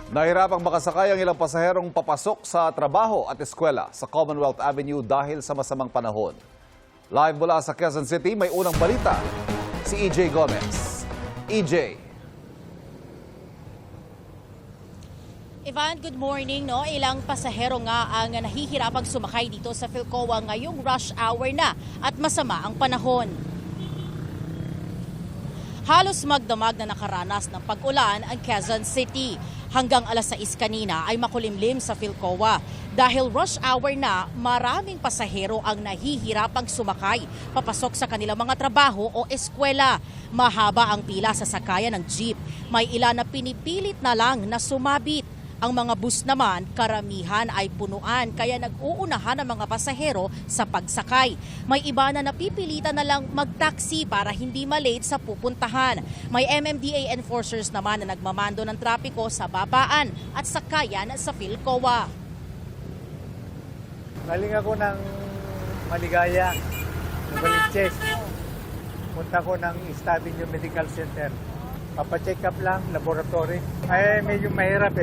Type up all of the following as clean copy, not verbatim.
Nahirapang makasakay ang ilang pasaherong papasok sa trabaho at eskwela sa Commonwealth Avenue dahil sa masamang panahon. Live mula sa Quezon City, may unang balita si EJ Gomez. EJ. Ivan, good morning. Ilang pasahero nga ang nahihirapang sumakay dito sa Philcoa ngayong rush hour na at masama ang panahon. Halos magdamag na nakaranas ng pag-ulan ang Quezon City. Hanggang alas 6 kanina ay makulimlim sa Philcoa. Dahil rush hour na, maraming pasahero ang nahihirapang sumakay papasok sa kanilang mga trabaho o eskwela. Mahaba ang pila sa sakayan ng jeep. May ilan na pinipilit na lang na sumabit. Ang mga bus naman, karamihan ay punuan kaya nag-uunahan ang mga pasahero sa pagsakay. May iba na napipilitan na lang mag-taxi para hindi malate sa pupuntahan. May MMDA enforcers naman na nagmamando ng trapiko sa babaan at sakayan sa Philcoa. Galing ako ng Maligaya, Novaliches. Punta ko ng East Avenue Medical Center. Papacheck up lang, laboratory. Ay, medyo mahirap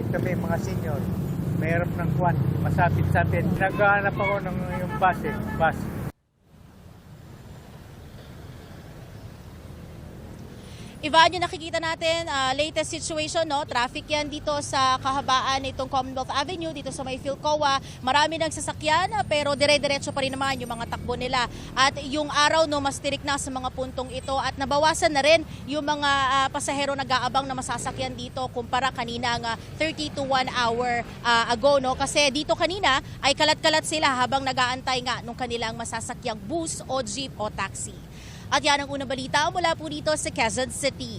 kami mga senior. Mahirap ng kwan, masapit-sapit. Naghahanap ako ng yung bus. Ivan, yung nakikita natin, latest situation, traffic yan dito sa kahabaan nitong Commonwealth Avenue, dito sa may Philcoa. Marami ng sasakyan pero dire-diretso pa rin naman yung mga takbo nila. At yung araw, mas tirik na sa mga puntong ito at nabawasan na rin yung mga pasahero nag-aabang na masasakyan dito kumpara kanina ng 30 to 1 hour ago. Kasi dito kanina ay kalat-kalat sila habang nag-aantay nga nung kanilang masasakyang bus o jeep o taxi. At yan ang unang balita mula po dito sa Quezon City.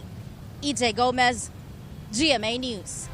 EJ Gomez, GMA News.